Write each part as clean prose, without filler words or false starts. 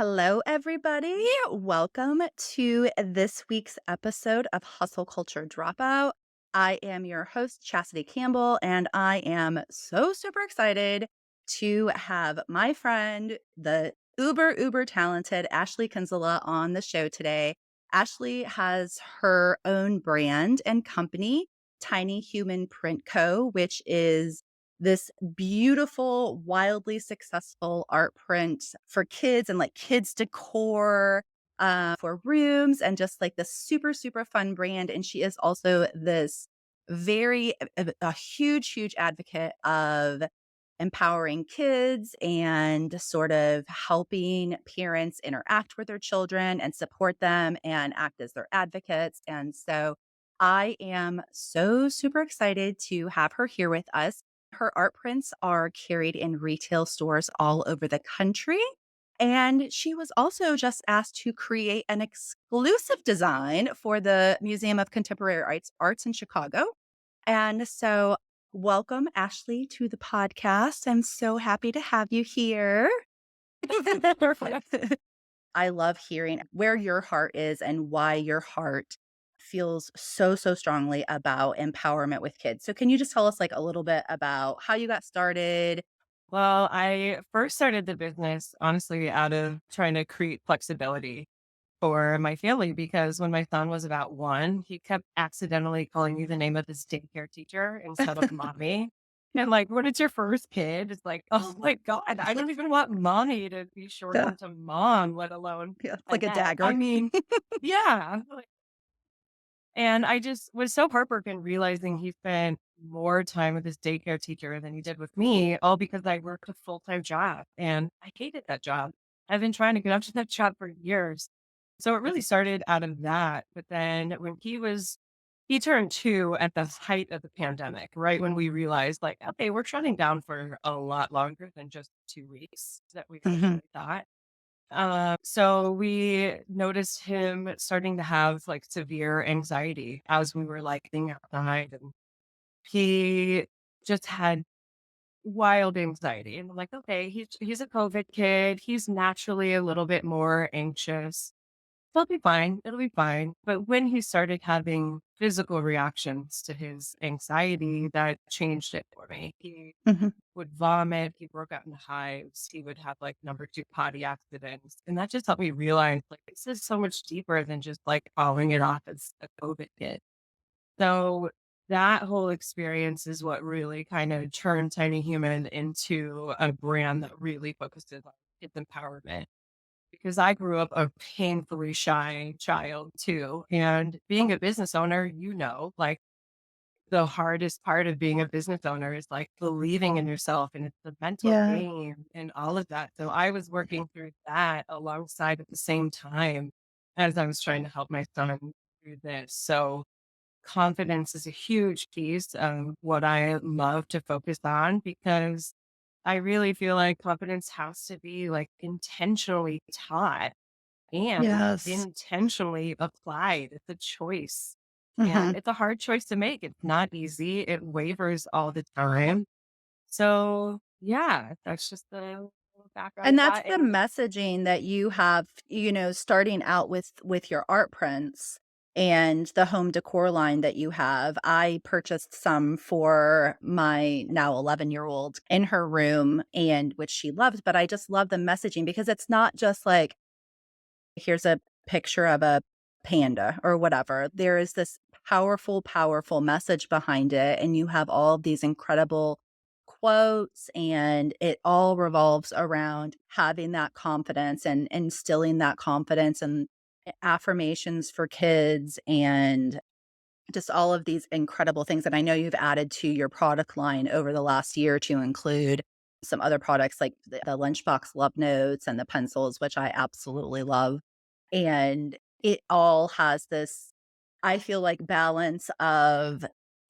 Hello, everybody. Welcome to this week's episode of Hustle Culture Dropout. I am your host, Chasity Campbell, and I am so super excited to have my friend, the uber talented Ashlee Kinsella, on the show today. Ashlee has her own brand and company, Tiny Human Print Co., which is this beautiful, wildly successful art print for kids and like kids decor for rooms and just like this super fun brand. And she is also this a huge advocate of empowering kids and sort of helping parents interact with their children and support them and act as their advocates. And so I am so super excited to have her here with us. Her art prints are carried in retail stores all over the country. And she was also just asked to create an exclusive design for the Museum of Contemporary Arts in Chicago. And so, welcome, Ashlee, to the podcast. I'm so happy to have you here. I love hearing where your heart is and why your heart feels so strongly about empowerment with kids. So can you just tell us like a little bit about how you got started? Well, I first started the business honestly out of trying to create flexibility for my family because when my son was about one, he kept accidentally calling me the name of his daycare teacher instead of mommy. And like, when it's your first kid, it's like, oh my God, I don't even want mommy to be Yeah, shortened to mom, let alone yeah, it's like a Annette. I dagger. mean, yeah. And I just was so heartbroken realizing he spent more time with his daycare teacher than he did with me, all because I worked a full-time job and I hated that job. I've been trying to get up to that job for years. So it really started out of that. But then when he turned two at the height of the pandemic, right when we realized, like, okay, we're shutting down for a lot longer than just 2 weeks that we Mhm. initially thought. So we noticed him starting to have like severe anxiety as we were like being outside, and he just had wild anxiety. And I'm like, okay, he's a COVID kid. He's naturally a little bit more anxious. He'll be fine. It'll be fine. But when he started having physical reactions to his anxiety, that changed it for me. He Mhm. would vomit, he broke out in hives, he would have like number 2 potty accidents. And that just helped me realize like this is so much deeper than just like calling it off as a COVID kid. So that whole experience is what really kind of turned Tiny Human into a brand that really focuses on kids empowerment. Because I grew up a painfully shy child too. And being a business owner, like the hardest part of being a business owner is like believing in yourself and it's the mental Yeah. game and all of that. So I was working through that alongside at the same time as I was trying to help my son through this. So confidence is a huge piece of what I love to focus on because I really feel like confidence has to be like intentionally taught and Yes. intentionally applied. It's a choice. And Mhm. it's a hard choice to make. It's not easy. It wavers all the time. So yeah, that's just the little background And of that's that. the And messaging that you have, starting out with your art prints and the home decor line that you have. I purchased some for my now 11-year-old in her room and which she loves, but I just love the messaging because it's not just like here's a picture of a panda or whatever. There is this powerful message behind it. And you have all of these incredible quotes, and it all revolves around having that confidence and instilling that confidence and affirmations for kids and just all of these incredible things that I know you've added to your product line over the last year to include some other products like the lunchbox love notes and the pencils, which I absolutely love. And it all has this, I feel like, balance of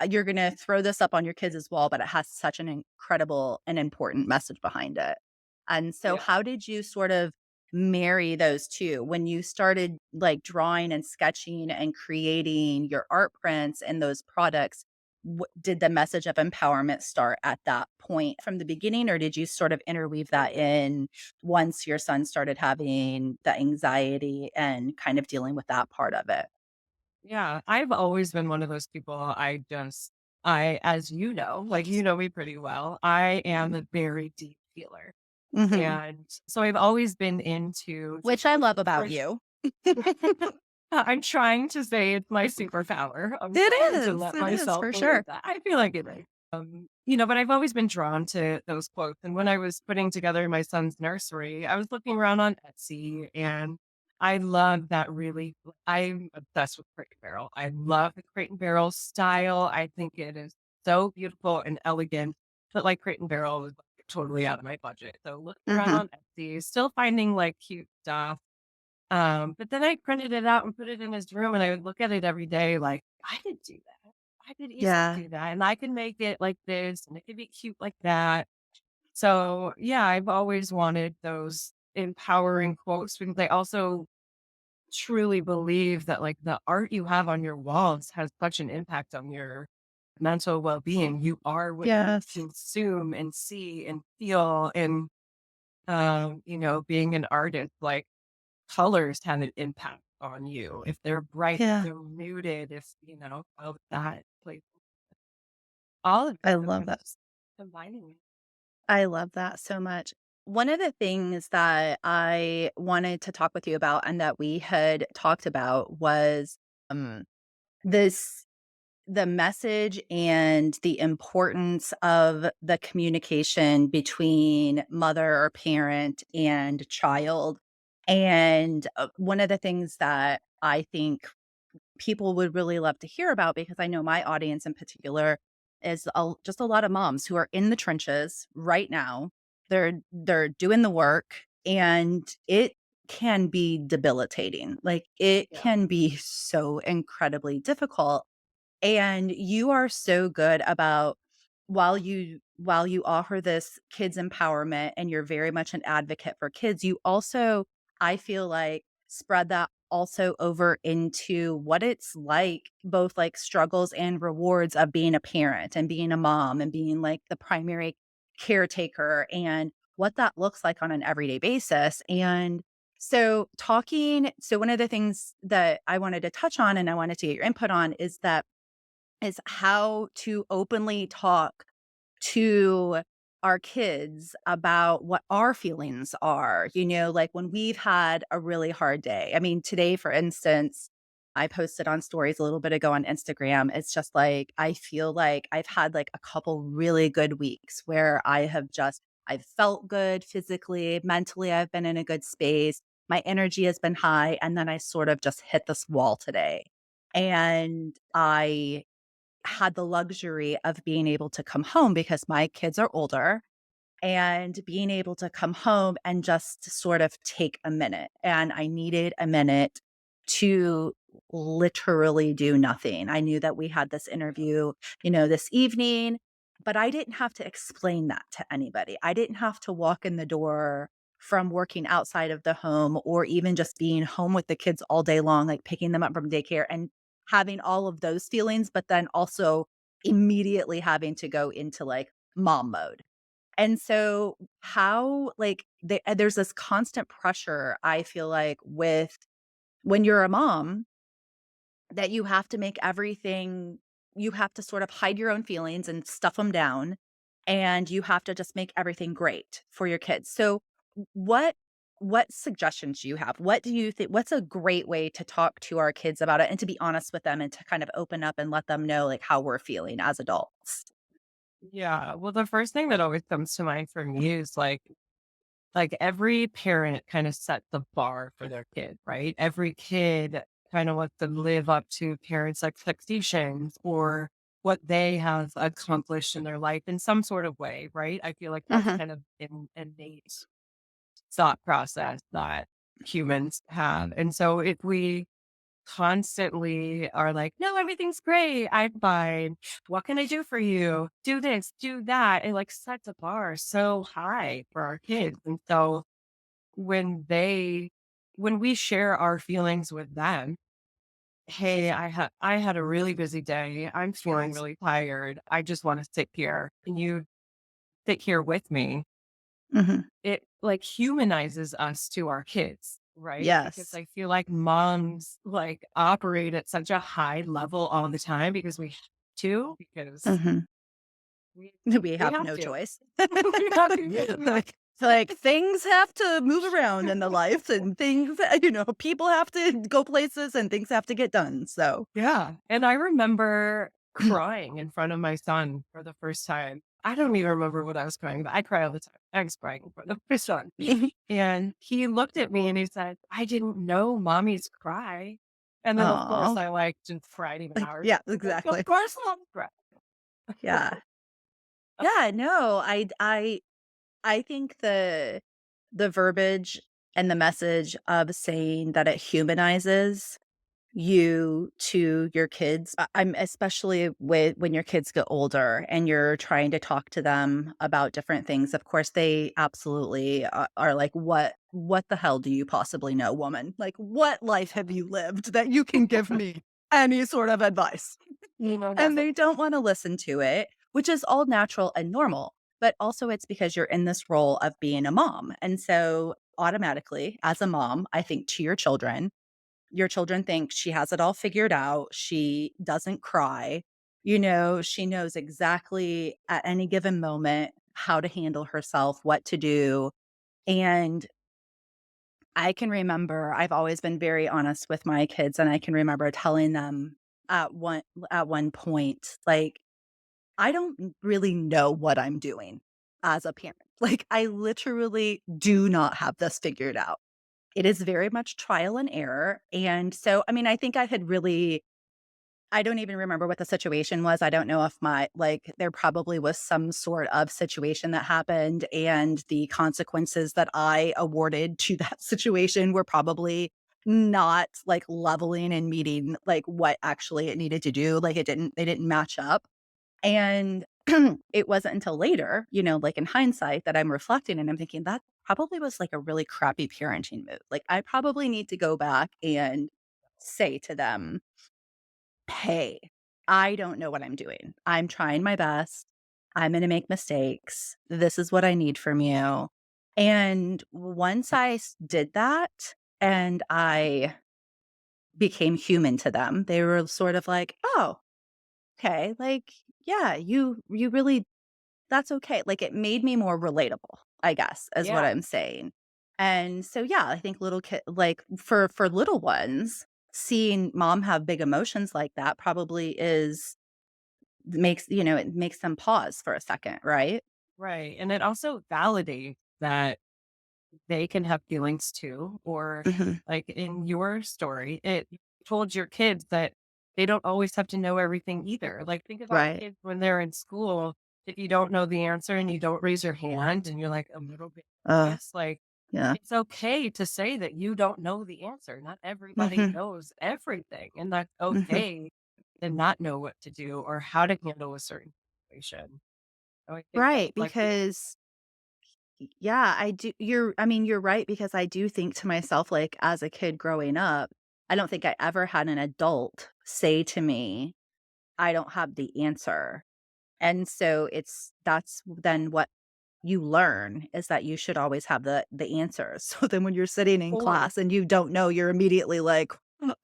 you're going to throw this up on your kids' wall, but it has such an incredible and important message behind it. And so, yeah. how did you sort of marry those 2 when you started, like, drawing and sketching and creating your art prints and those products? did the message of empowerment start at that point from the beginning, or did you sort of interweave that in once your son started having the anxiety and kind of dealing with that part of it? Yeah, I've always been one of those people. As you know, like you know me pretty well, I am a very deep feeler. Mhm. And so I've always been into just Which I like love about fresh. you. I'm trying to say it's my superpower. I'm trying to let It is myself for believe sure. that. I feel like it is. But I've always been drawn to those quotes. And when I was putting together my son's nursery, I was looking around on Etsy and I love that really. I'm obsessed with Crate and Barrel. I love the Crate and Barrel style. I think it is so beautiful and elegant. But like Crate and Barrel was like, totally out of my budget. So looking around Mhm. on Etsy, still finding like cute stuff. But then I printed it out and put it in his room, and I would look at it every day like, "I could do that. I could easily Yeah. do that, and I can make it like this, and it could be cute like that." So, yeah, I've always wanted those empowering quotes because I also truly believe that, like, the art you have on your walls has such an impact on your mental well-being. You are what you Yes. consume and see and feel, and, being an artist, like colors have an impact on you. If they're bright, if Yeah. they're muted, if, all of that, like all of it I so love kind of that. just combining it. I love that so much. One of the things that I wanted to talk with you about and that we had talked about was, um, this the message and the importance of the communication between mother or parent and child. And, one of the things that I think people would really love to hear about, because I know my audience in particular is just a lot of moms who are in the trenches right now. They're doing the work, and it can be debilitating. Like, it Yeah. can be so incredibly difficult, and you are so good about, while you offer this kids empowerment and you're very much an advocate for kids, you also, I feel like, spread that also over into what it's like, both like struggles and rewards of being a parent and being a mom and being like the primary caretaker, and what that looks like on an everyday basis. And so one of the things that I wanted to touch on and I wanted to get your input on is how to openly talk to our kids about what our feelings are, like when we've had a really hard day. I mean, today, for instance, I posted on stories a little bit ago on Instagram. It's just like, I feel like I've had like a couple really good weeks where I've felt good physically, mentally, I've been in a good space. My energy has been high. And then I sort of just hit this wall today. And I had the luxury of being able to come home because my kids are older, and being able to come home and just sort of take a minute. And I needed a minute to literally do nothing. I knew that we had this interview, this evening, but I didn't have to explain that to anybody. I didn't have to walk in the door from working outside of the home or even just being home with the kids all day long, like picking them up from daycare and having all of those feelings, but then also immediately having to go into like mom mode. And so how like there's this constant pressure, I feel like, with when you're a mom, that you have to make everything, you have to sort of hide your own feelings and stuff them down, and you have to just make everything great for your kids. So what what suggestions do you have? What do you think, what's a great way to talk to our kids about it and to be honest with them and to kind of open up and let them know like how we're feeling as adults? Yeah. Well, the first thing that always comes to mind for me is like every parent kind of sets the bar for their kid, right? Every kid kind of wants to live up to parents' expectations or what they have accomplished in their life in some sort of way, right? I feel like that's Mhm. kind of innate thought process that humans have. And so if we constantly are like, no, everything's great. I'm fine. What can I do for you? Do this, do that. It like sets a bar so high for our kids. And so when they, when we share our feelings with them, hey, I had a really busy day. I'm feeling really tired. I just want to sit here. Can you sit here with me? Mhm. It like humanizes us to our kids, right? Because Yes. I feel like moms like operate at such a high level all the time because we have to, because Mhm. we We we have have no to. choice. We have to. We have Like things have to move around in the life and things, people have to go places and things have to get done, so Yeah, and I remember crying in front of my son for the first time. I don't even remember what I was crying about. I cry all the time. I was crying in front of my son. And he looked at me and he said, "I didn't know mommies cry." And then, of course, Aw. I, like, just cried even Like, hours. yeah, Like, "Of exactly. course mom cry." Yeah. Yeah, no, I think the verbiage and the message of saying that it humanizes you to your kids. I'm especially with when your kids get older and you're trying to talk to them about different things. Of course, they absolutely are like, what the hell do you possibly know, woman? Like, what life have you lived that you can give me any sort of advice?" You know, And nothing. they don't wanna listen to it, which is all natural and normal, but also it's because you're in this role of being a mom, and so, automatically, as a mom, I think to your children think she has it all figured out, she doesn't cry, she knows exactly at any given moment how to handle herself, what to do, and I can remember I've always been very honest with my kids, and I can remember telling them at one point, like, I don't really know what I'm doing as a parent. Like, I literally do not have this figured out. It is very much trial and error, and so, I mean, I think I don't even remember what the situation was. I don't know if there probably was some sort of situation that happened, and the consequences that I awarded to that situation were probably not, like, leveling and meeting, like, what actually it needed to do. Like, they didn't match up. And it wasn't until later, like in hindsight that I'm reflecting and I'm thinking that probably was like a really crappy parenting move. Like I probably need to go back and say to them, "Hey, I don't know what I'm doing. I'm trying my best. I'm going to make mistakes. This is what I need from you." And once did that and I became human to them, they were sort of like, "Oh, okay. Like, yeah, you really that's okay." Like, it made me more relatable, I guess, is what Yeah, I'm saying. And so, yeah, I think little kid like, for little ones, seeing mom have big emotions like that probably it makes them pause for a second, right? right, and it also validates that they can have feelings too, or Mhm. like in your story, it you told your kids that they don't always have to know everything either. Like think about Right. kids when they're in school. If you don't know the answer and you don't raise your hand and you're like a little bit Uh, nervous, like yeah. it's okay to say that you don't know the answer. Not everybody Mhm. knows everything, and that's Mhm. okay to not know what to do or how to handle a certain situation. So I think that's Right, like because yeah, I mean, you're right because I do think to myself, like, as a kid growing up, I don't think I ever had an adult say to me, "I don't have the answer." And so that's then what you learn is that you should always have the answers. So then when you're sitting in or class and you don't know, you're immediately like,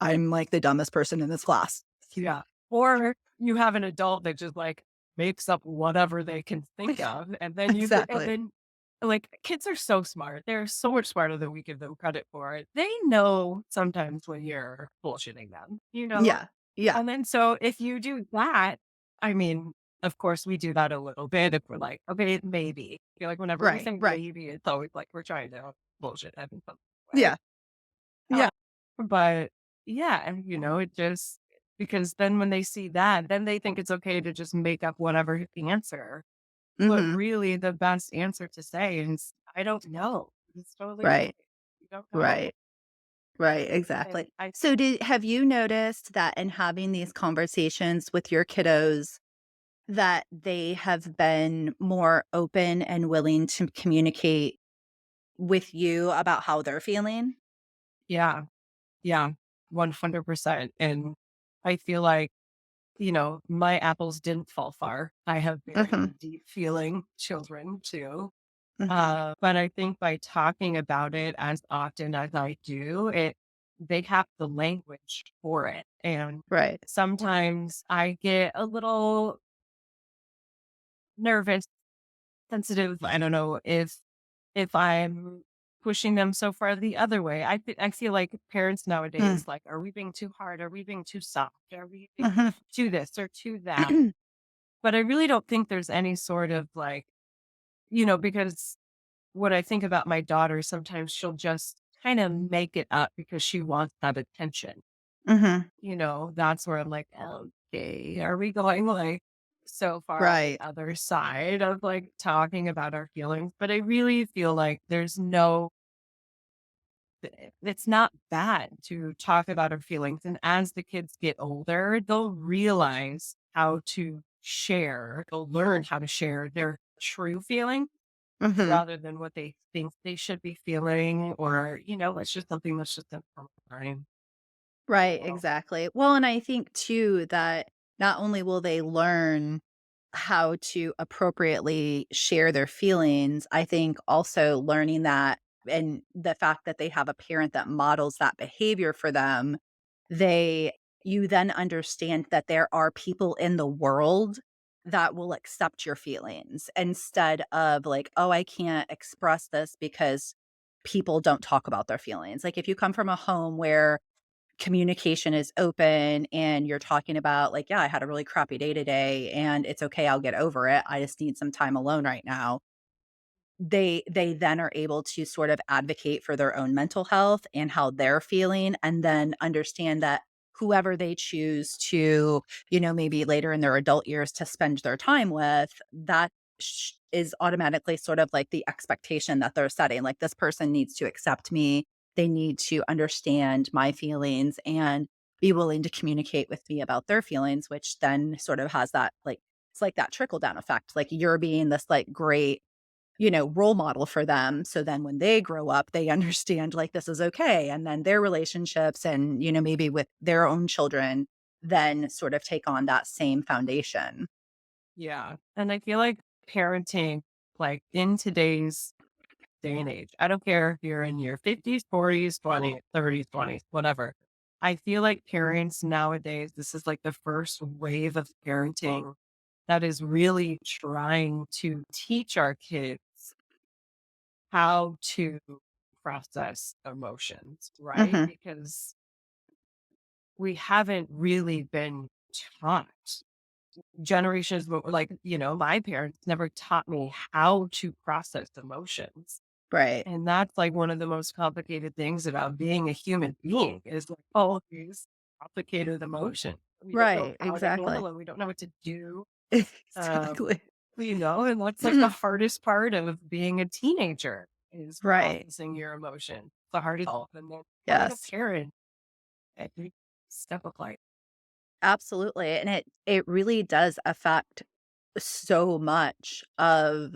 "I'm like the dumbest person in this class." yeah. Or you have an adult that just like makes up whatever they can think of. And then and Exactly. then like kids are so smart. They're so much smarter than we give them credit for. They know sometimes when you're bullshitting them, you know? Yeah. Yeah. And then so if you do that, I mean, of course we do that a little bit if we're like, okay, maybe. I feel like whenever we Right, say right. maybe, it's always like we're trying to bullshit them in some way. Yeah. Yeah. But yeah, and it just because then when they see that, then they think it's okay to just make up whatever answer. But Mhm. really the best answer to say is, I don't know. It's totally okay. Right. You don't know. Right. Right, And exactly. I So did have you noticed that in having these conversations with your kiddos that they have been more open and willing to communicate with you about how they're feeling? yeah, yeah. 100%. And I feel like, my apples didn't fall far. I have very Mhm. deep feeling children too. Mhm. But I think by talking about it as often as I do, they have the language for it. And Right. sometimes I get a little nervous, sensitive. I don't know if I'm pushing them so far the other way. I feel like parents Mm. nowadays, like, are we being too hard? Are we being too soft? Are we being Mhm. too this or too that? But I really don't think there's any sort of like, because what I think about my daughter, sometimes she'll just kind of make it up because she wants that attention. Mhm. That's where I'm like, okay, are we going like so far on the Right. other side of like talking about our feelings? But I really feel like it's not bad to talk about our feelings. And as the kids get older, they'll realize how to share, they'll learn how to share their true feeling Mhm. rather than what they think they should be feeling, or, it's just something that's just learning. Right, exactly. Well, and I think too that not only will they learn how to appropriately share their feelings, I think also learning that and the fact that they have a parent that models that behavior for them, they you then understand that there are people in the world that will accept your feelings instead of like, "Oh, I can't express this because people don't talk about their feelings." Like if you come from a home where communication is open and you're talking about like, "Yeah, I had a really crappy day today and it's okay, I'll get over it. I just need some time alone right now." They then are able to sort of advocate for their own mental health and how they're feeling, and then understand that whoever they choose to, maybe later in their adult years to spend their time with, that is automatically sort of like the expectation that they're setting. Like, this person needs to accept me. They need to understand my feelings and be willing to communicate with me about their feelings, which then sort of has that like, it's like that trickle down effect. Like, you're being this like great role model for them. So then when they grow up, they understand like this is okay. And then their relationships and, maybe with their own children, then sort of take on that same foundation. Yeah. And I feel like parenting, like in today's day and age, I don't care if you're in your 50s, 40s, 20s, 30s, 20s, whatever. I feel like parents nowadays, this is like the first wave of parenting that is really trying to teach our kids how to process emotions, right? Mhm. Because we haven't really been taught. Generations, like, my parents never taught me how to process emotions. Right. And that's like one of the most complicated things about being a human being is like all these complicated emotions. We don't know Right. how to handle Exactly. them. We don't know what to do. Um, Exactly. and that's like the hardest part of being a teenager is Right. processing your emotion. The hardest, and then becoming a Yes. parent at every step of life. Absolutely. And it really does affect so much of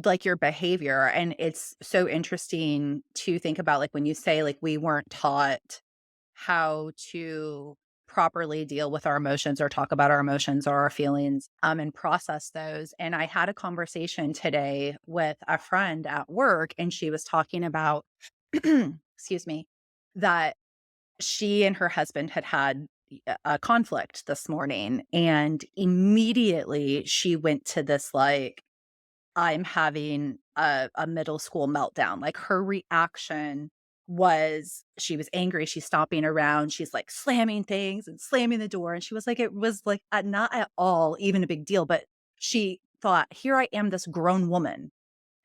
like your behavior. And it's so interesting to think about like when you say like we weren't taught how to properly deal with our emotions or talk about our emotions or our feelings and process those. And I had a conversation today with a friend at work and she was talking about excuse me, that she and her husband had had a conflict this morning, and immediately she went to this like, I'm having a middle school meltdown. Like, her reaction was she was angry, she's stomping around, she's, like, slamming things and slamming the door, and she was like, it was, like, not at all even a big deal, but she thought, "Here I am, this grown woman,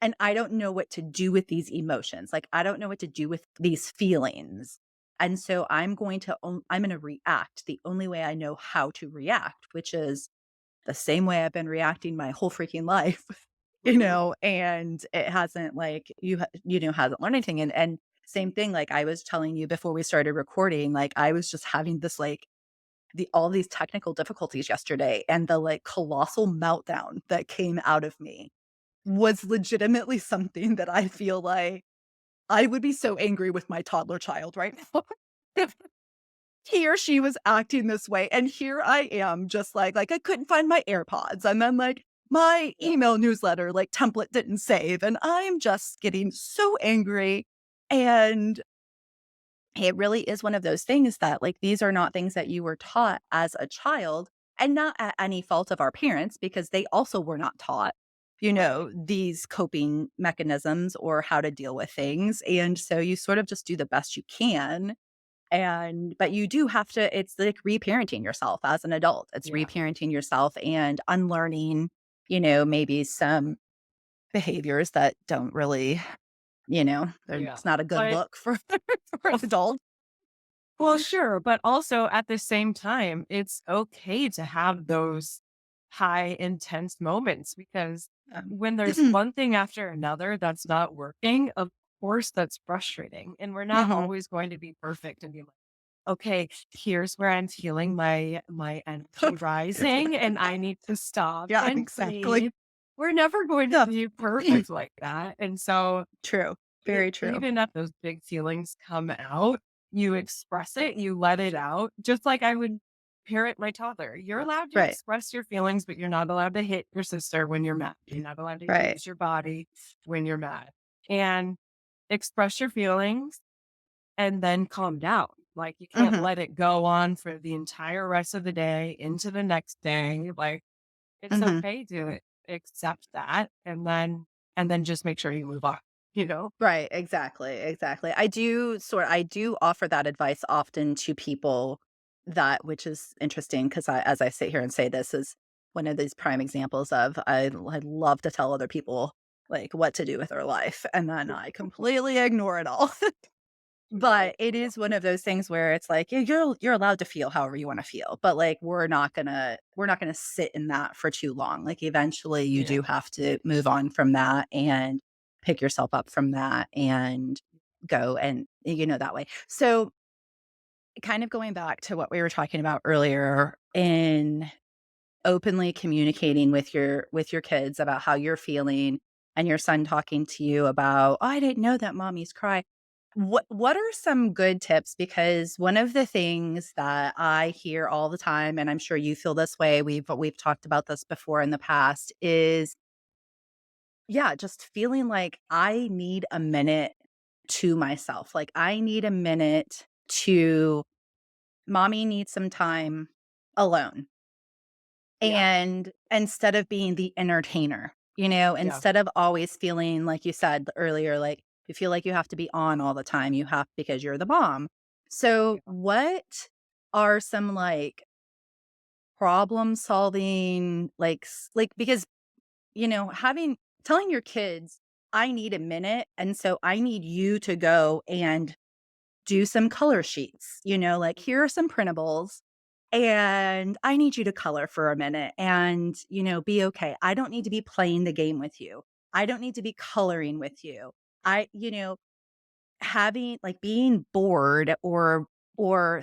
and I don't know what to do with these emotions. Like, I don't know what to do with these feelings, and so I'm gonna react the only way I know how to react, which is the same way I've been reacting my whole freaking life." Mhm. And it hasn't like hasn't learned anything. And same thing, like I was telling you before we started recording, like I was just having this like all these technical difficulties yesterday, and the like colossal meltdown that came out of me was legitimately something that I feel like I would be so angry with my toddler child right now. he or she was acting this way, and here I am just like I couldn't find my AirPods, and then, like, my Yeah. email newsletter, like, template didn't save, and I'm just getting so angry, and it really is one of those things that, like, these are not things that you were taught as a child, and not at any fault of our parents because they also were not taught, Right. these coping mechanisms or how to deal with things, and so you sort of just do the best you can, and but you do have to it's like reparenting yourself as an adult. It's Yeah. reparenting yourself and unlearning, maybe some behaviors that don't really, Yeah. it's not a good But look for for an adult. well, sure, but also at the same time, it's okay to have those high intense moments because Um, when there's one thing after another that's not working, of course that's frustrating. And we're not mhm. always going to be perfect and be like, okay, here's where I'm feeling my energy rising and I need to stop Yeah, and exactly. breathe. We're never going to Yeah. be perfect like that. And so True. Very true. even if those big feelings come out, you express it, you let it out, just like I would parent my toddler. You're allowed to Right. express your feelings, but you're not allowed to hit your sister when you're mad. You're not allowed to Right. use your body when you're mad. And express your feelings and then calm down. Like you can't Mhm. let it go on for the entire rest of the day into the next day. Like it's Mhm. okay to accept that and then just make sure you move on, you know? Right, exactly, exactly. I do offer that advice often to people that which is interesting because as I sit here and say this is one of these prime examples of I love to tell other people, like, what to do with their life, and then I completely ignore it all. Right. But it is one of those things where it's like, yeah, you're allowed to feel however you wanna feel, but, like, we're not gonna sit in that for too long. Like, eventually, you Yeah. do have to move on from that and pick yourself up from that and go and, that way. So, kind of going back to what we were talking about earlier in openly communicating with your kids about how you're feeling and your son talking to you about, "Oh, I didn't know that mommies cry." What are some good tips? Because one of the things that I hear all the time, and I'm sure you feel this way, we've talked about this before in the past, is yeah, just feeling like I need a minute to myself. Like I need a minute to mommy needs some time alone. Yeah. And instead of being the entertainer, Yeah. instead of always feeling like you said earlier, like you feel like you have to be on all the time, you have because you're the mom. So, Yeah. what are some like problem solving like because, having telling your kids, I need a minute and so I need you to go and do some color sheets, like here are some printables and I need you to color for a minute and, be okay. I don't need to be playing the game with you. I don't need to be coloring with you. I, having like being bored or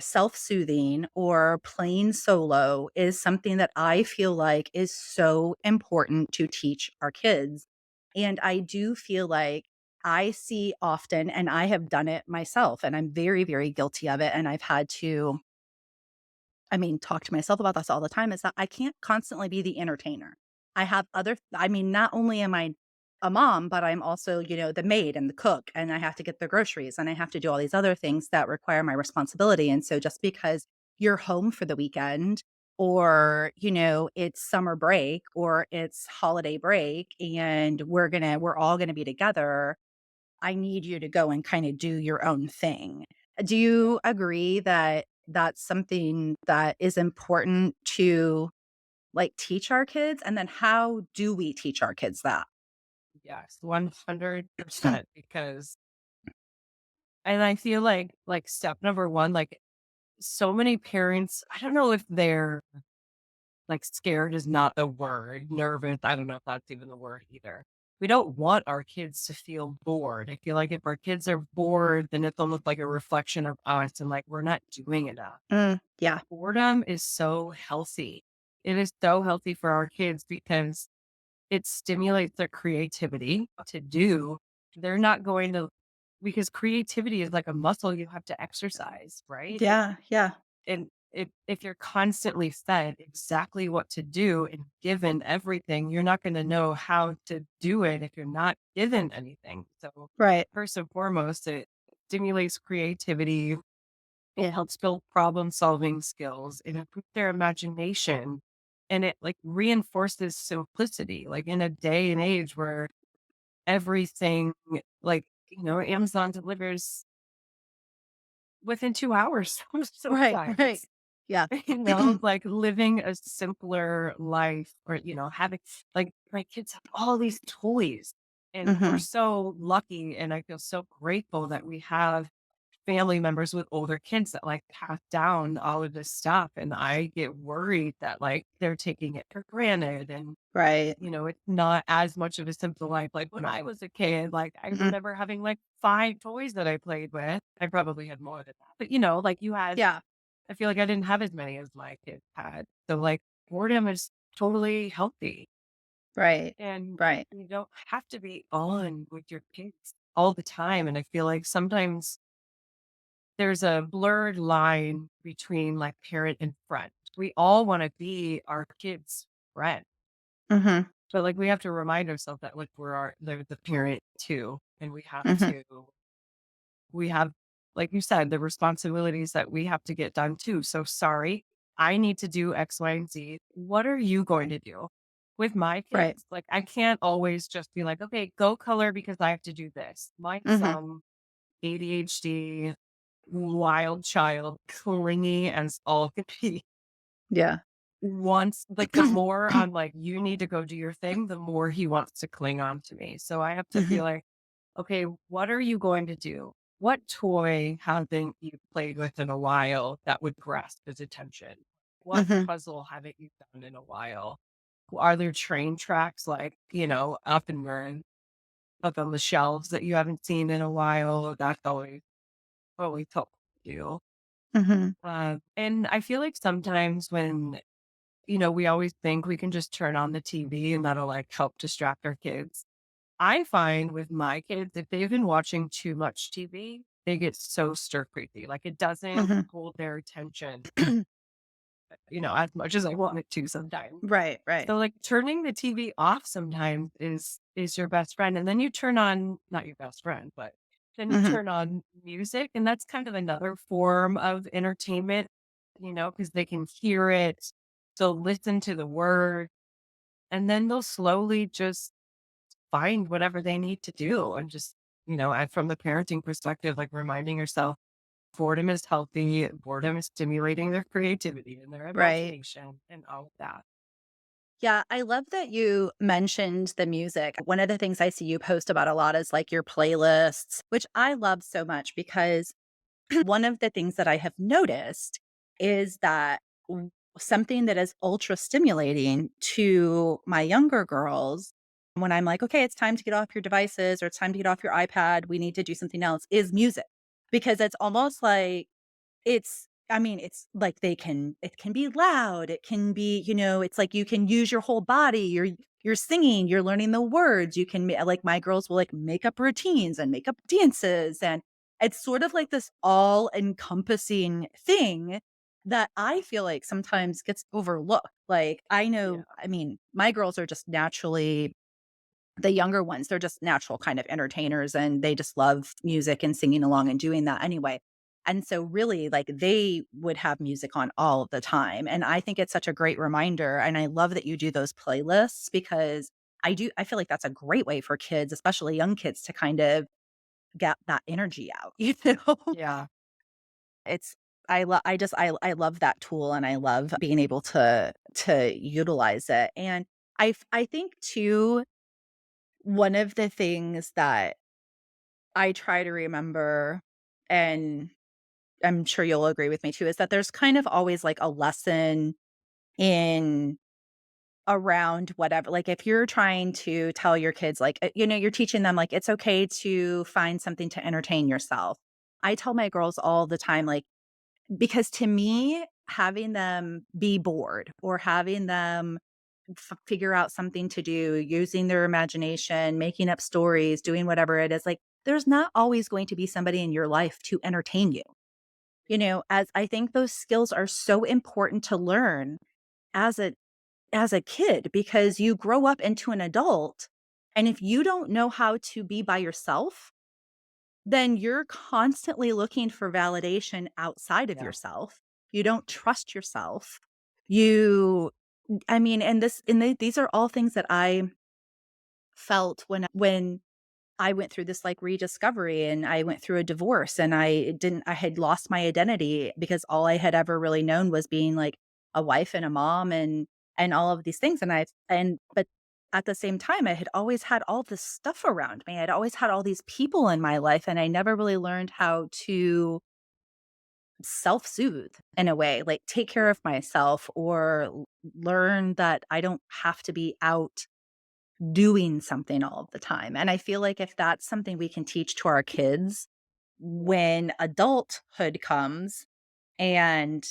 self-soothing or playing solo is something that I feel like is so important to teach our kids. And I do feel like I see often and I have done it myself and I'm very very guilty of it and I've had to talk to myself about this all the time is that I can't constantly be the entertainer. I have not only am I a mom, but I'm also, the maid and the cook, and I have to get the groceries and I have to do all these other things that require my responsibility. And so just because you're home for the weekend or, it's summer break or it's holiday break and we're all gonna be together, I need you to go and kind of do your own thing. Do Yeah. you agree that that's something that is important to like teach our kids? And then how do we teach our kids that? Yes. 100% because and I feel like step number one, like so many parents, I don't know if they're like scared is not the word, nervous, I don't know if that's even the word either. We don't want our kids to feel bored. I feel like if our kids are bored, then it's almost like a reflection of us and like we're not doing enough. Yeah. Boredom is so healthy. It is so healthy for our kids because it stimulates their creativity to do. They're not going to because creativity is like a muscle you have to exercise, right? Yeah, yeah. And if you're constantly fed exactly what to do and given everything, you're not going to know how to do it if you're not given anything. So, Right. first and foremost, it stimulates creativity. It helps build problem solving skills. It improves their imagination. And it like reinforces simplicity. Like in a day and age where everything, like, Amazon delivers within 2 hours Right, right. sometimes. Yeah. Like living a simpler life or, having like my kids have all these toys and we're Mhm. so lucky. And I feel so grateful that we have family members with older kids that like pass down all of this stuff. And I get worried that like they're taking it for granted. And, Right. it's not as much of a simple life. Like when I was a kid, like I Mhm. remember having like 5 toys that I played with. I probably had more than that. But, like you had Yeah. I feel like I didn't have as many as my kids had. So, like, boredom is totally healthy, Right. and Right. you don't have to be on with your kids all the time. And I feel like sometimes there's a blurred line between like parent and friend. We all want to be our kids' friend, Mhm. but like we have to remind ourselves that like they're the parent too, and Mhm. we have, like you said, the responsibilities that we have to get done too. So sorry, I need to do X, Y, and Z. What are you going to do? With my Right. kids, like I can't always just be like, okay, go color because I have to do this. My Mhm. ADHD, wild child, clingy as all could be. Yeah. Once, like the more I'm like, you need to go do your thing, the more he wants to cling on to me. So I have to be Mhm. like, okay, what are you going to do? What toy haven't you played with in a while that would grasp his attention? What Mhm. puzzle haven't you done in a while? Are there train tracks like, up and running up on the shelves that you haven't seen in a while? That's always helpful to do. Mhm. And I feel like sometimes when, we always think we can just turn on the TV and that'll like help distract our kids. I find with my kids, if they've been watching too much TV, they get so stir crazy. Like it doesn't Mhm. hold their attention, as much as I want it to sometimes. Right, right. So like turning the TV off sometimes is your best friend. And then you turn on not your best friend, but then you Mhm. turn on music. And that's kind of another form of entertainment, because they can hear it. They'll listen to the word and then they'll slowly just find whatever they need to do and just, and from the parenting perspective, like reminding yourself boredom is healthy, boredom is stimulating their creativity and their Right. imagination and all of that. Yeah, I love that you mentioned the music. One of the things I see you post about a lot is like your playlists, which I love so much because one of the things that I have noticed is that something that is ultra stimulating to my younger girls when I'm like, okay, it's time to get off your devices or it's time to get off your iPad, we need to do something else, is music. Because it's almost like it's like it can be loud, it can be, it's like you can use your whole body, you're singing, you're learning the words, you can like my girls will like make up routines and make up dances, and it's sort of like this all-encompassing thing that I feel like sometimes gets overlooked. Like, Yeah. my girls are just naturally the younger ones, they're just natural kind of entertainers and they just love music and singing along and doing that anyway. And so really like they would have music on all the time. And I think it's such a great reminder. And I love that you do those playlists because I feel like that's a great way for kids, especially young kids, to kind of get that energy out, you know? Yeah. It's I love that tool and I love being able to utilize it. And I think too, one of the things that I try to remember, and I'm sure you'll agree with me too, is that there's kind of always like a lesson in around whatever. Like if you're trying to tell your kids, like, you're teaching them, like, it's okay to find something to entertain yourself. I tell my girls all the time, like, because to me, having them be bored or having them figure out something to do, using their imagination, making up stories, doing whatever it is, like, there's not always going to be somebody in your life to entertain you. As I think those skills are so important to learn as a kid because you grow up into an adult, and if you don't know how to be by yourself, then you're constantly looking for validation outside of Yeah. yourself. You don't trust yourself. You I mean, and this and they, these are all things that I felt when I went through this like rediscovery and I went through a divorce and I had lost my identity because all I had ever really known was being like a wife and a mom and all of these things. But at the same time, I had always had all this stuff around me. I'd always had all these people in my life and I never really learned how to self-soothe in a way, like take care of myself or learn that I don't have to be out doing something all of the time. And I feel like if that's something we can teach to our kids when adulthood comes and,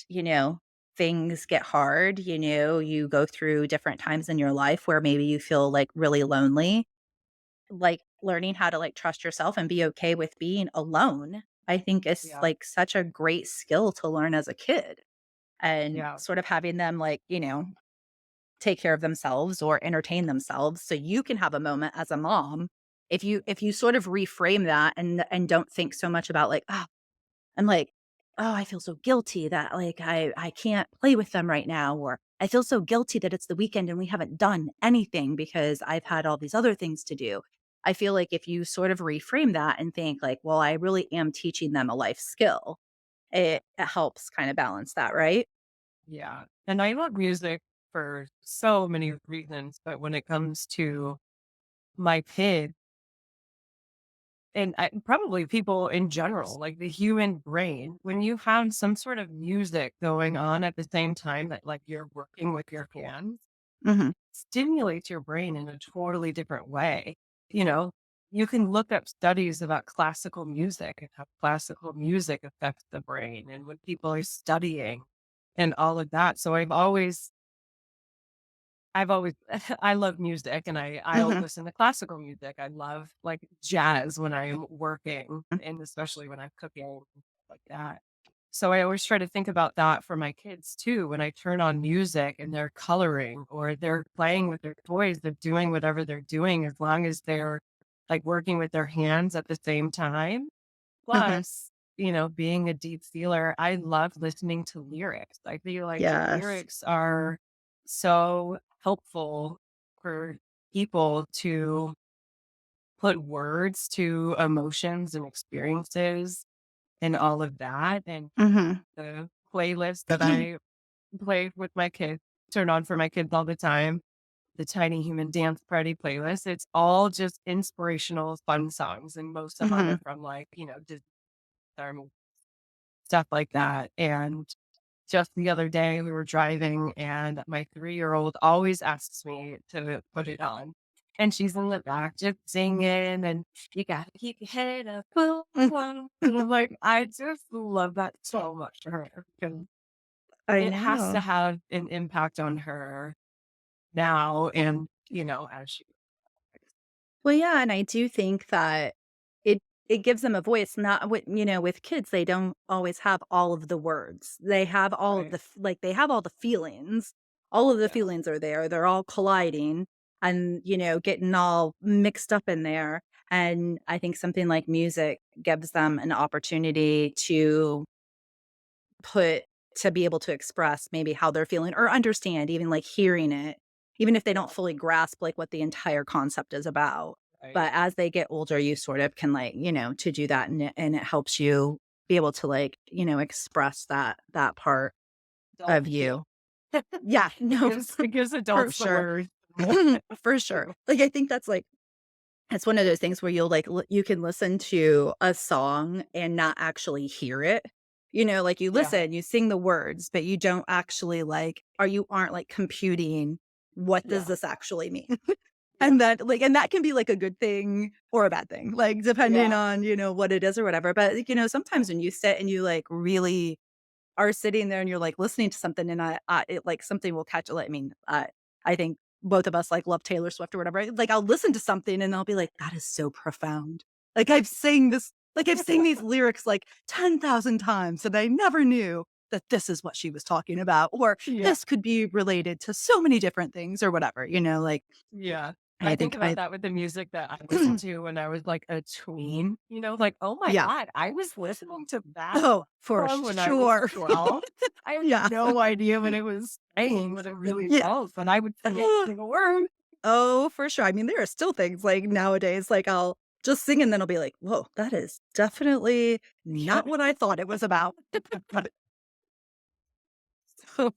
things get hard, you go through different times in your life where maybe you feel like really lonely, like learning how to like trust yourself and be okay with being alone. I think is Yeah. like such a great skill to learn as a kid and Yeah. sort of having them like, take care of themselves or entertain themselves so you can have a moment as a mom. If you sort of reframe that and don't think so much about like, "Oh, I'm like, oh, I feel so guilty that like I can't play with them right now," or "I feel so guilty that it's the weekend and we haven't done anything because I've had all these other things to do." I feel like if you sort of reframe that and think like, "Well, I really am teaching them a life skill," it helps kind of balance that, right? Yeah. And I love music for so many reasons, but when it comes to my kid and probably people in general, like the human brain, when you have some sort of music going on at the same time that like you're working with your hands, Mhm. stimulates your brain in a totally different way. You know, you can look up studies about classical music and how classical music affects the brain and when people are studying and all of that. So I've always I love music and I'll Mhm. listen to classical music. I love like jazz when I'm working and especially when I'm cooking and stuff like that. So I always try to think about that for my kids too. When I turn on music and they're coloring or they're playing with their toys, they're doing whatever they're doing as long as they're like working with their hands at the same time. Mhm. Plus, being a deep feeler, I love listening to lyrics. I feel like Yes. lyrics are so helpful for people to put words to emotions and experiences and all of that. And Mhm. the playlist that I play with my kids, turn on for my kids all the time, the Tiny Human Dance Party playlist, it's all just inspirational, fun songs. And most of them are Mhm. from like, Disney stuff like that. And just the other day, we were driving, and my 3-year-old always asks me to put it on. And she's in the back just singing, and you gotta keep your head up. Boom, boom. And I'm like, I just love that so much for her. And I it has to know. have an impact on her now and, as she. Well, yeah, and I do think that it gives them a voice, not with kids, they don't always have all of the words. They have all of Right. the they have all the feelings. All of the Yeah. feelings are there. They're all colliding and, getting all mixed up in there. And I think something like music gives them an opportunity put to be able to express maybe how they're feeling or understand even, like, hearing it, even if they don't Yeah. fully grasp, like, what the entire concept is about. Right. But as they get older, you sort of can, like, to do that, and it helps you be able to, like, express that part Adult of me. you. Yeah, It no, gives, it gives for adults the sure. word. For sure. Like, I think that's, like it's one of those things where you'll, like, you can listen to a song and not actually hear it. Like, you Yeah. listen, you sing the words, but you don't actually, like or you aren't, like, computing, "What does Yeah. this actually mean?" Yeah. And that can be, like, a good thing or a bad thing, like, depending Yeah. on, what it is or whatever, but, like, sometimes when you sit and you, like, really are sitting there and you're, like, listening to something and it like, something will catch like, I mean, I think both of us, like, love Taylor Swift or whatever, like, I'll listen to something and I'll be like, "That is so profound." I've sang these lyrics like 10,000 times, and I never knew that this is what she was talking about, or Yeah. this could be related to so many different things or whatever, Yeah. I I think think about I that with the music that I listened to when I was like a tween, like, oh my yeah. God, I was listening to that Oh, for song when I was sure. 12. I have Yeah. no idea what it was saying, what it really Yeah. felt, but I would forget the word. Oh, for sure. I mean, there are still things like nowadays, like I'll just sing and then I'll be like, whoa, that is definitely Yeah. not what I thought it was about. So,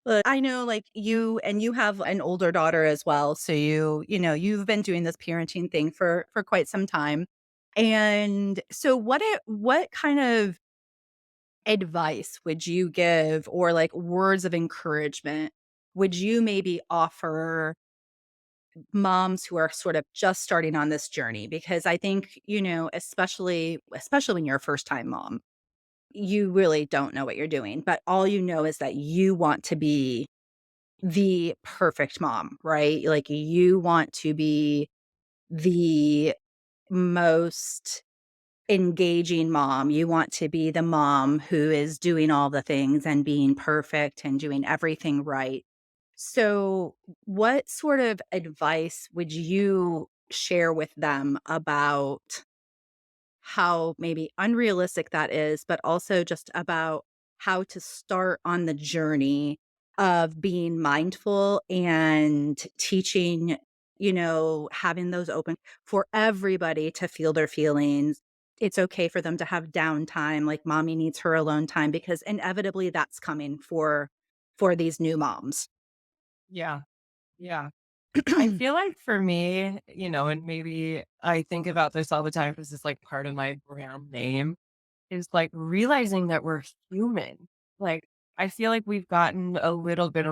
but I know like you have an older daughter as well. So you've been doing this parenting thing for quite some time. And so what kind of advice would you give or like words of encouragement would you maybe offer moms who are sort of just starting on this journey? Because I think, especially when you're a first time mom, you really don't know what you're doing, but all you know is that you want to be the perfect mom, right? Like you want to be the most engaging mom. You want to be the mom who is doing all the things and being perfect and doing everything right. So, what sort of advice would you share with them about how maybe unrealistic that is, but also just about how to start on the journey of being mindful and teaching, having those open for everybody to feel their feelings. It's okay for them to have downtime, like mommy needs her alone time because inevitably that's coming for these new moms. Yeah. Yeah. I feel like for me, and maybe I think about this all the time because it's like part of my brand name is like realizing that we're human. Like, I feel like we've gotten a little bit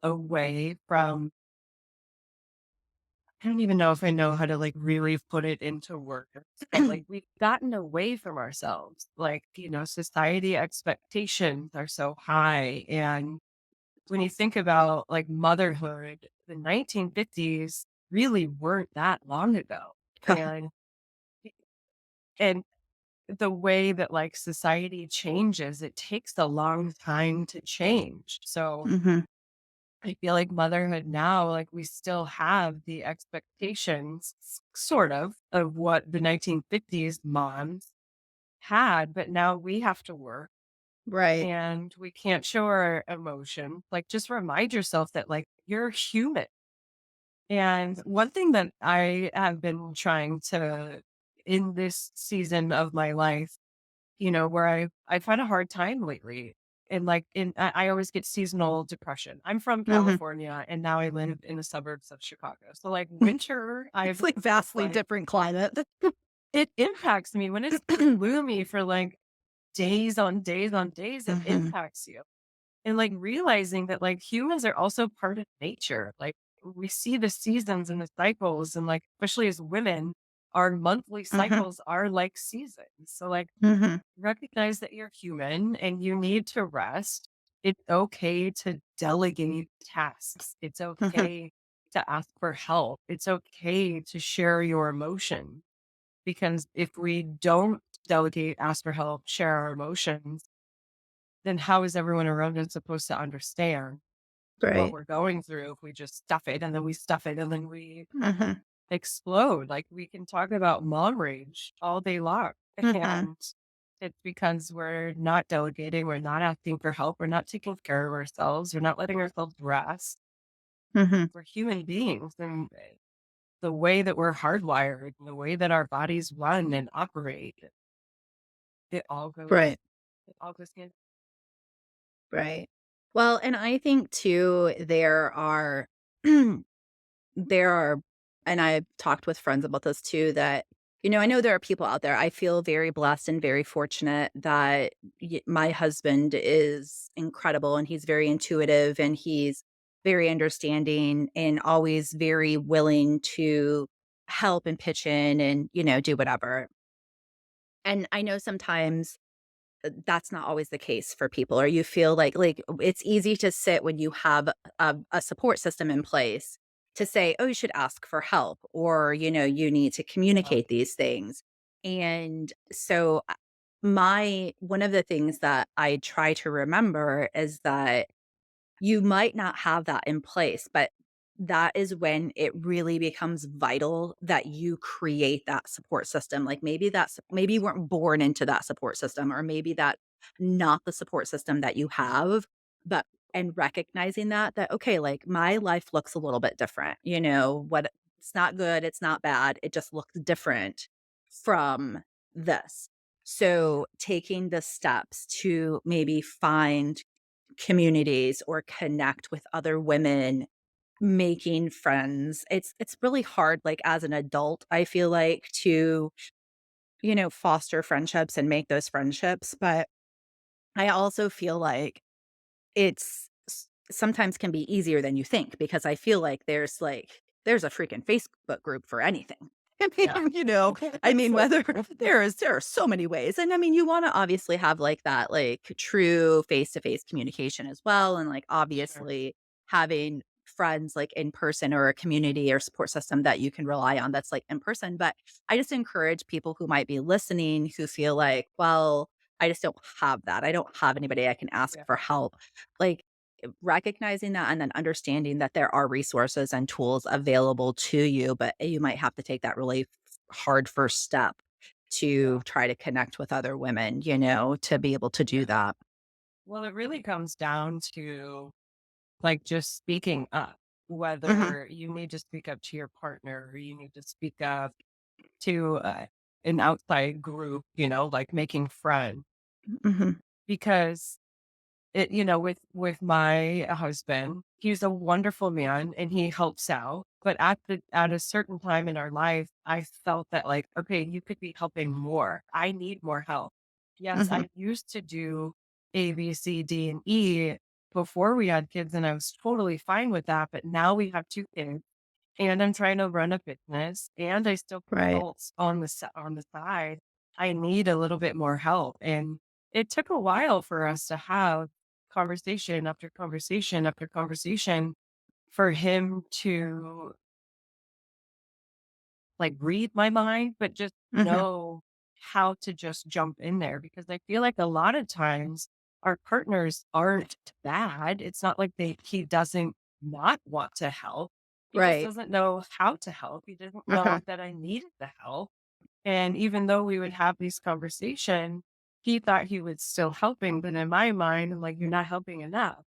away from, I don't even know if I know how to like really put it into words, but like we've gotten away from ourselves. Like, society expectations are so high. And when you think about like motherhood, the 1950s really weren't that long ago. And, and the way that like society changes, it takes a long time to change. So Mhm. I feel like motherhood now, like we still have the expectations, sort of what the 1950s moms had, but now we have to work Right. and we can't show our emotion. Like, just remind yourself that like you're human. And one thing that I have been trying to in this season of my life, where I find a hard time lately. And like I always get seasonal depression. I'm from Mhm. California and now I live in the suburbs of Chicago. So like winter, It's I've like vastly like different climate. it impacts me when it's gloomy for like days on days on days. It Mhm. impacts you. And like realizing that like humans are also part of nature. Like we see the seasons and the cycles, and like especially as women, our monthly Mhm. cycles are like seasons. So like Mhm. recognize that you're human and you need to rest. It's okay to delegate tasks. It's Mhm. okay to ask for help. It's okay to share your emotion. Because if we don't delegate, ask for help, share our emotions, then how is everyone around us supposed to understand what Right. we're going through if we just stuff it and then we stuff it and then we Mhm. explode? Like we can talk about mom rage all day long. Mhm. And it's because we're not delegating, we're not asking for help, we're not taking care of ourselves, we're not letting ourselves rest. Mhm. We're human beings. And the way that we're hardwired, the way that our bodies run and operate, it all goes, Right. it all goes in. Right. Well, and I think too there are and I've talked with friends about this too that I know there are people out there. I feel very blessed and very fortunate that my husband is incredible and he's very intuitive and he's very understanding and always very willing to help and pitch in and do whatever. And I know sometimes that's not always the case for people or you feel like it's easy to sit when you have a support system in place to say, oh, you should ask for help or you need to Yeah. communicate these things. And so my one of the things that I try to remember is that you might not have that in place, but that is when it really becomes vital that you create that support system. Like maybe you weren't born into that support system, or maybe that not the support system that you have, but and recognizing that okay, like my life looks a little bit different. What it's not good, it's not bad, it just looks different from this. So taking the steps to maybe find communities or connect with other women, making friends. It's really hard, like, as an adult, I feel like, to, foster friendships and make those friendships, but I also feel like sometimes can be easier than you think, because I feel like there's a freaking Facebook group for anything. I Yeah. mean, whether there are so many ways. And I mean, you want to obviously have like that, like, true face-to-face communication as well. And like Sure. obviously having friends like in person, or a community or support system that you can rely on that's like in person. But I just encourage people who might be listening who feel like, well, I just don't have that. I don't have anybody I can ask Yeah. for help. Like, recognizing that and then understanding that there are resources and tools available to you, but you might have to take that really hard first step to Yeah. try to connect with other women, to be able to do Yeah. that. Well, it really comes down to like just speaking up, Mhm, whether you need to speak up to your partner or you need to speak up to an outside group, like making friends. mhm, Because with my husband, he's a wonderful man and he helps out. But at a certain time in our life, I felt that like, okay, you could be helping more. I need more help. Yes, mhm. I used to do A, B, C, D, and E before we had kids, and I was totally fine with that. But now we have two kids and I'm trying to run a business and I still Right, consult on the side. I need a little bit more help. And it took a while for us to have conversation after conversation after conversation for him to like read my mind, but just mhm. know how to just jump in there because I feel like a lot of times our partners aren't bad. It's not like he doesn't not want to help. He just Right. doesn't know how to help. He doesn't know Uh-huh. that I needed the help. And even though we would have these conversation, he thought he was still helping. But in my mind, I'm like, you're not helping enough.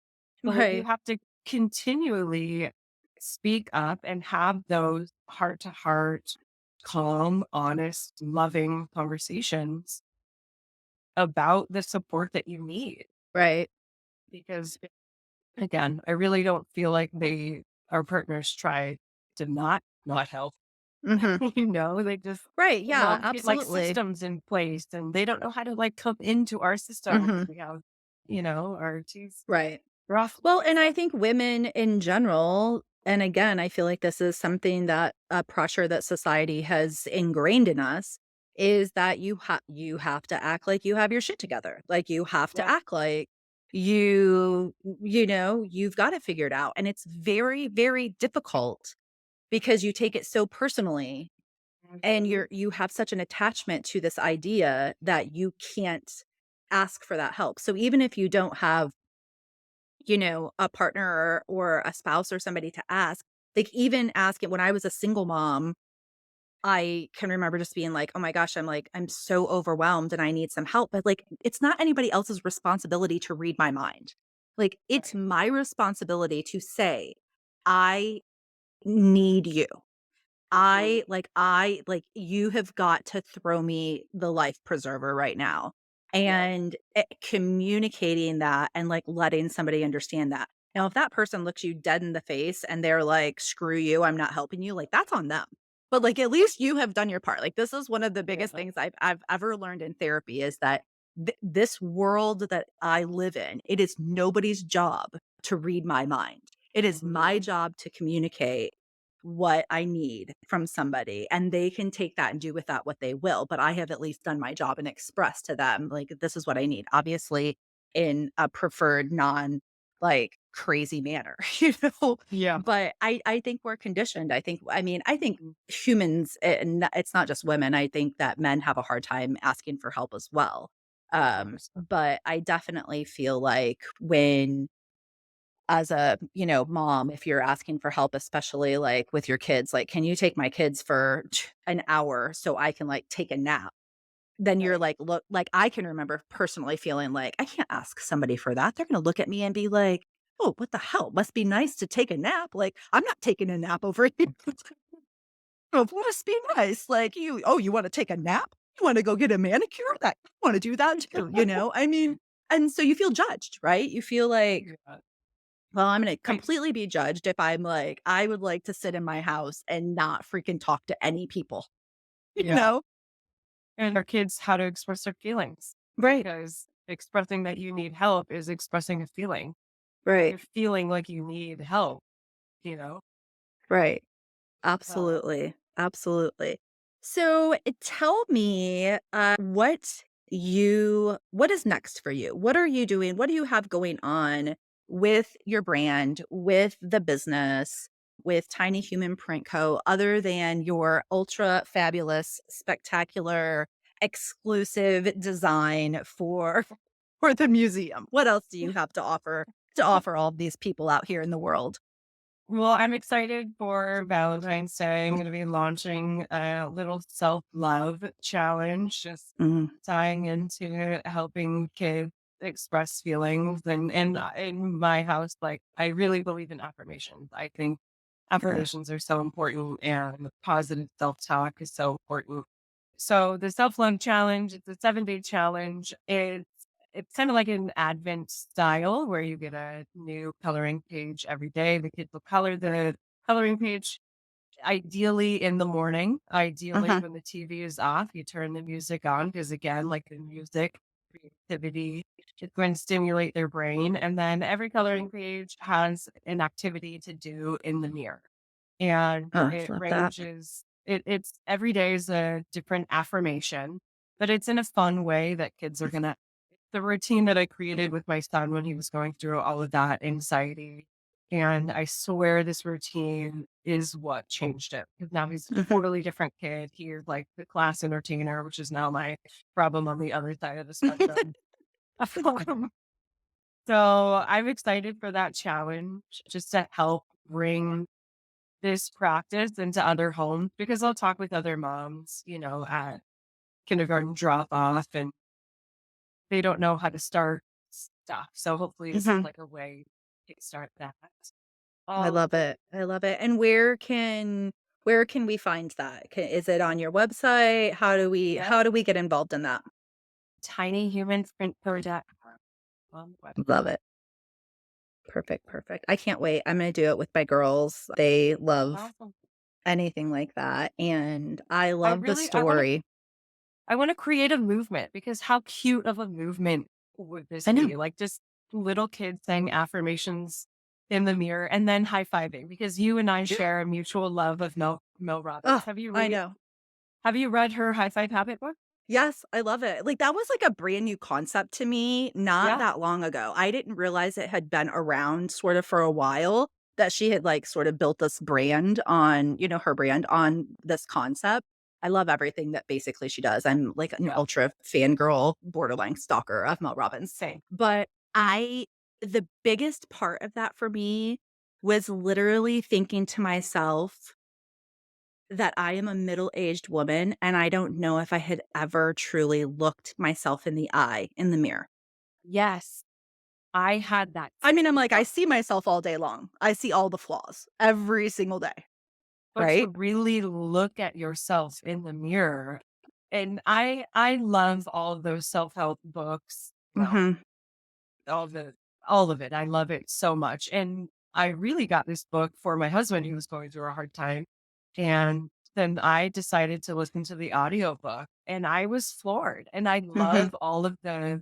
So like you Right, have to continually speak up and have those heart to heart, calm, honest, loving conversations about the support that you need. right. Because again, I really don't feel like our partners try to not help. Mhm. They just Right, yeah, love get like absolutely. systems in place and they don't know how to like come into our system because Mhm. we have, our teeth Right. rough. Well, and I think women in general, and again, I feel like this is something that a pressure that society has ingrained in us, is that you have to act like you have your shit together. Like, you have to Yep. act like you've got it figured out. And it's very, very difficult because you take it so personally, and Mhm. you have such an attachment to this idea that you can't ask for that help. So even if you don't have, a partner, or a spouse or somebody to ask, like, even asking when I was a single mom, I can remember just being like, "Oh my gosh, I'm so overwhelmed and I need some help." But like, it's not anybody else's responsibility to read my mind. Like, it's Right. my responsibility to say, "I need you." Mhm. You have got to throw me the life preserver right now. Yep. And communicating that and, like, letting somebody understand that. Now, if that person looks you dead in the face and they're like, "Screw you, I'm not helping you," like, that's on them. But, like, at least you have done your part. Like, this is one of the biggest Yeah. things I've ever learned in therapy, is that this world that I live in, it is nobody's job to read my mind. It is my Mhm. job to communicate what I need from somebody, and they can take that and do with that what they will, but I have at least done my job and expressed to them, like, "This is what I need." Obviously, in a preferred like, crazy manner, you know? Yeah. But I think we're conditioned. I think Mhm. humans, and it's not just women. I think that men have a hard time asking for help as well. Yes. But I definitely feel like when as a, mom, if you're asking for help, especially like with your kids, like, can you take my kids for an hour so I can like take a nap? Then you're Right. like, look, like I can remember personally feeling like I can't ask somebody for that. They're going to look at me and be like, oh, what the hell? Must be nice to take a nap. Like, I'm not taking a nap over here. Oh, must be nice. Like, you want to take a nap? You want to go get a manicure? That I want to do that too, I mean, and so you feel judged, right? You feel like, Yeah. well, I'm gonna Right. completely be judged if I'm like, I would like to sit in my house and not freaking talk to any people, you Yeah. know? And our kids how to express their feelings Right, because expressing that you need help is expressing a feeling. right, You're feeling like you need help, you know? right. Uh, Absolutely, absolutely. So, tell me, what is next for you? What are you doing? What do you have going on with your brand, with the business, with Tiny Human Print Co., other than your ultra fabulous, spectacular, exclusive design for for the museum? What else do you have to offer all of these people out here in the world? well, I'm excited for Valentine's Day. I'm going to be launching a little self love challenge, just Mhm. tying into helping kids express feelings. And in my house, like I really believe in affirmations. I think Yeah. affirmations are so important, and positive self talk is so important. So the self love challenge, it's a 7-day challenge. It's kind of like an advent style where you get a new coloring page every day. The kids will color the coloring page ideally in the morning. Ideally, Uh-huh. when the TV is off, you turn the music on because, again, like the music, creativity, it's going to stimulate their brain. And then every coloring page has an activity to do in the mirror. And Oh, I it love that. ranges, it's every day is a different affirmation, but it's in a fun way that kids are going to the routine that I created with my son when he was going through all of that anxiety. And I swear this routine is what changed it because now he's a Mhm. totally different kid. He's like the class entertainer, which is now my problem on the other side of the spectrum. Um, so I'm excited for that challenge just to help bring this practice into other homes because I'll talk with other moms, at kindergarten drop off and they don't know how to start stuff. So hopefully this is Mhm. like a way to start that. I Um, love it. I love it. And where can we find that? Is it on your website? How do we yeah, how do we get involved in that? tinyhumansprintco.com on the Love website. it. Perfect, perfect. I can't wait. I'm gonna do it with my girls. They love Awesome. anything like that, and I I love the really I story. wanna create a movement because how cute of a movement would this I know. be? Like just little kids saying affirmations in the mirror and then high-fiving because you and I Yeah. share a mutual love of Mel Robbins. Oh, I know. Have you read her High Five Habit book? Yes, I love it. Like, that was, like, a brand new concept to me not Yeah. that long ago. I didn't realize it had been around sort of for a while, that she had, like, sort of built this brand on her brand on this concept. I love everything that basically she does. I'm, like, an Yeah. ultra fangirl, borderline stalker of Mel Robbins. Same. But the biggest part of that for me was literally thinking to myself that I am a middle-aged woman, and I don't know if I had ever truly looked myself in the eye in the mirror. Yes. I had that I mean, I'm same like, I thought. see myself all day long. I see all the flaws every single day, But to right? really look at yourself in the mirror, and I love all of those self-help books, Mhm, all the all of it. I love it so much. And I really got this book for my husband who was going through a hard time. And then I decided to listen to the audiobook and I was floored. And I mhm, love all of the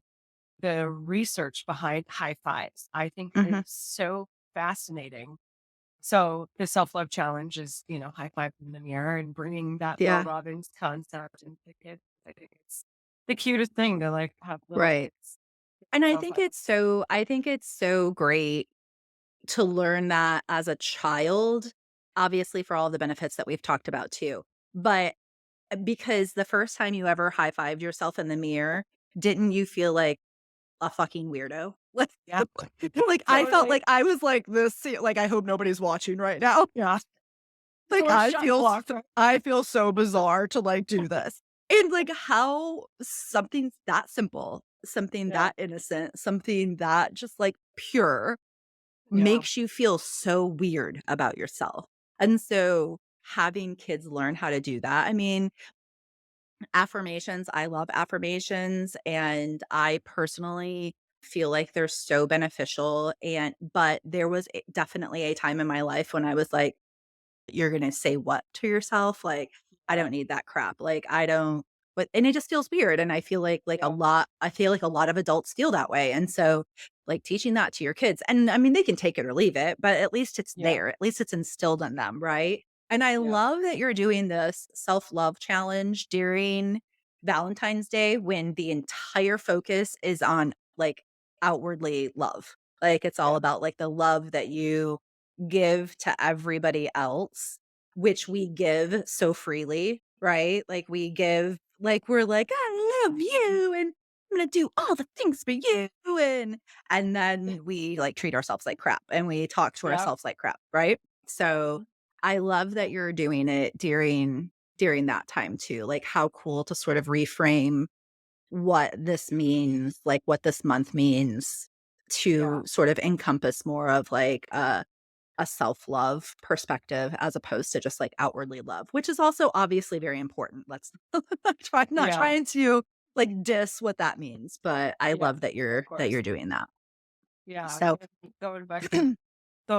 research behind high fives. I think mhm. it's so fascinating. So the self-love challenge is, high five in the mirror and bringing that Mel Yeah, Robbins concept into kids. I think it's the cutest thing to like have little right. kids. And Self-love. I think it's so great to learn that as a child, obviously for all the benefits that we've talked about too. But because the first time you ever high-fived yourself in the mirror, didn't you feel like a fucking weirdo? Yeah. Like, I felt Totally. like I was like this, like, I hope nobody's watching right now. Yeah. Like, Door shut, walker. I feel so bizarre to, like, do this. And, like, how something that simple, something Yeah. that innocent, something that just, like, pure Yeah. makes you feel so weird about yourself. And so having kids learn how to do that, I mean, affirmations, I love affirmations, and I personally feel like they're so beneficial, but there was definitely a time in my life when I was like, "You're gonna say what to yourself? Like, I Yeah. don't need that crap. Like, I don't." But and it just feels weird, and I feel like Yeah. I feel like a lot of adults feel that way, and so, like, teaching that to your kids and, I mean, they can take it or leave it, but at least it's Yeah. there. At least it's instilled in them, right? And I Yeah. love that you're doing this self-love challenge during Valentine's Day when the entire focus is on, like, outwardly love. Like, it's all Yeah. about, like, the love that you give to everybody else, which we give so freely, right? Like we give, like we're like, I love you and I'm gonna do all the things for you. And then we like treat ourselves like crap and we talk to Yeah. ourselves like crap, right? So I love that you're doing it during that time too. Like how cool to sort of reframe what this means, like what this month means Yeah. to sort of encompass more of like a self-love perspective as opposed to just like outwardly love, which is also obviously very important. Let's not Yeah. trying to like diss what that means, but I Yeah. love that Of you're course. doing that. Yeah. So Going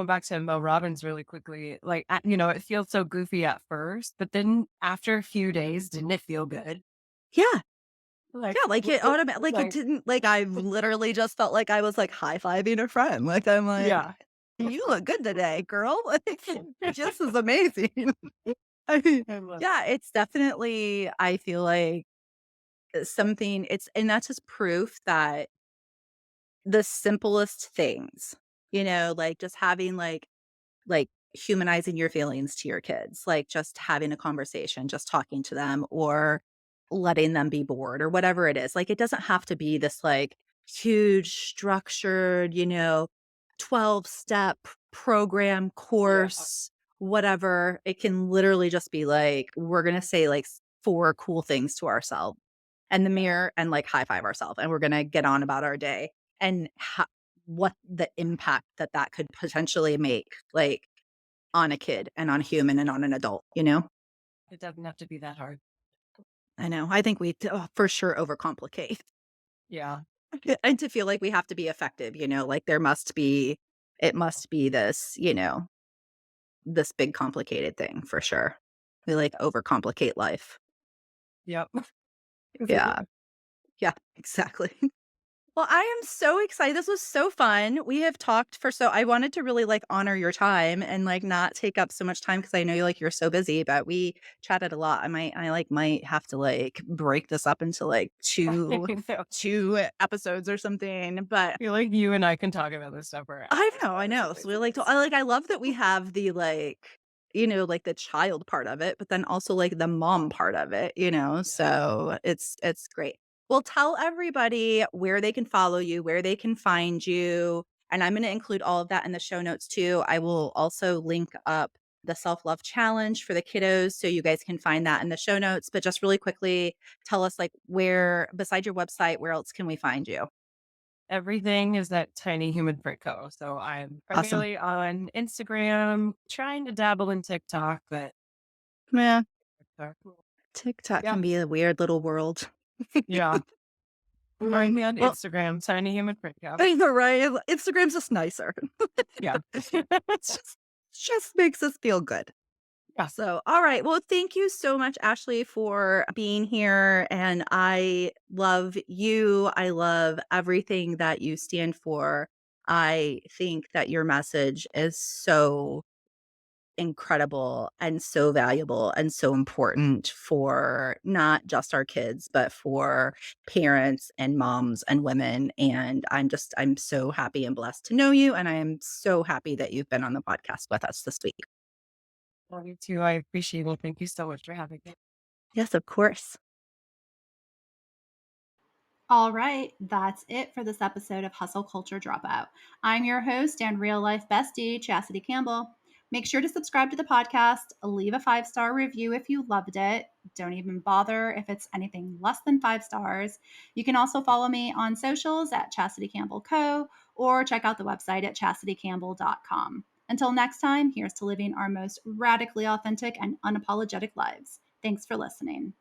back to Mel Robbins really quickly, like, it feels so goofy at first, but then after a few days, didn't it feel good? yeah. Like, Yeah, like like it like, didn't like I literally just felt like I was like high-fiving a friend. Like I'm like, yeah. you look good today, girl. Like this is amazing. I mean, I love yeah, it's definitely I feel like something it's and that's just proof that the simplest things, like just having like humanizing your feelings to your kids, like just having a conversation, just talking to them or letting them be bored or whatever it is. Like it doesn't have to be this like huge structured, 12-step program yeah. course, whatever. It can literally just be like, we're going to say like four cool things to ourselves and the Yeah. mirror and like high five ourselves and we're going to get on about our day and what the impact that that could potentially make like on a kid and on a human and on an adult, you know? It doesn't have to be that hard. I know. I think we for sure overcomplicate. Yeah. And to feel like we have to be effective, like it must be this, this big complicated thing for sure. We like overcomplicate life. Yep. Yeah. Yeah, exactly. Well, I am so excited. This was so fun. We have talked for so I wanted to really like honor your time and like not take up so much time because I know you're so busy, but we chatted a lot. I might have to like break this up into like I two episodes or something. But feel like you and I can talk about this stuff for hours I about know. some So we like to things. I love that we have the like like the child part of it, but then also like the mom part of it. Yeah. So it's great. Well, tell everybody where they can follow you, where they can find you, and I'm going to include all of that in the show notes too. I will also link up the self-love challenge for the kiddos so you guys can find that in the show notes, but just really quickly tell us like where besides your website, where else can we find you? Everything is that tiny human Brit co. So I'm Awesome. primarily on Instagram, trying to dabble in TikTok, but Yeah, TikTok. TikTok Yeah. can be a weird little world. Yeah. Find me on Well, Instagram, tiny human Brit co. I know, right? Instagram's just nicer. Yeah. It's just makes us feel good. Yeah. So, all right. Well, thank you so much, Ashley, for being here. And I love you. I love everything that you stand for. I think that your message is so incredible and so valuable and so important for not just our kids, but for parents and moms and women. And I'm so happy and blessed to know you. And I am so happy that you've been on the podcast with us this week. Love you too. I appreciate it. Thank you so much for having me. Yes, of course. All right, that's it for this episode of Hustle Culture Dropout. I'm your host and real life bestie, Chasity Campbell. Make sure to subscribe to the podcast, leave a 5-star review if you loved it. Don't even bother if it's anything less than 5 stars. You can also follow me on socials at Chasity Campbell Co. or check out the website at chastitycampbell.com. Until next time, here's to living our most radically authentic and unapologetic lives. Thanks for listening.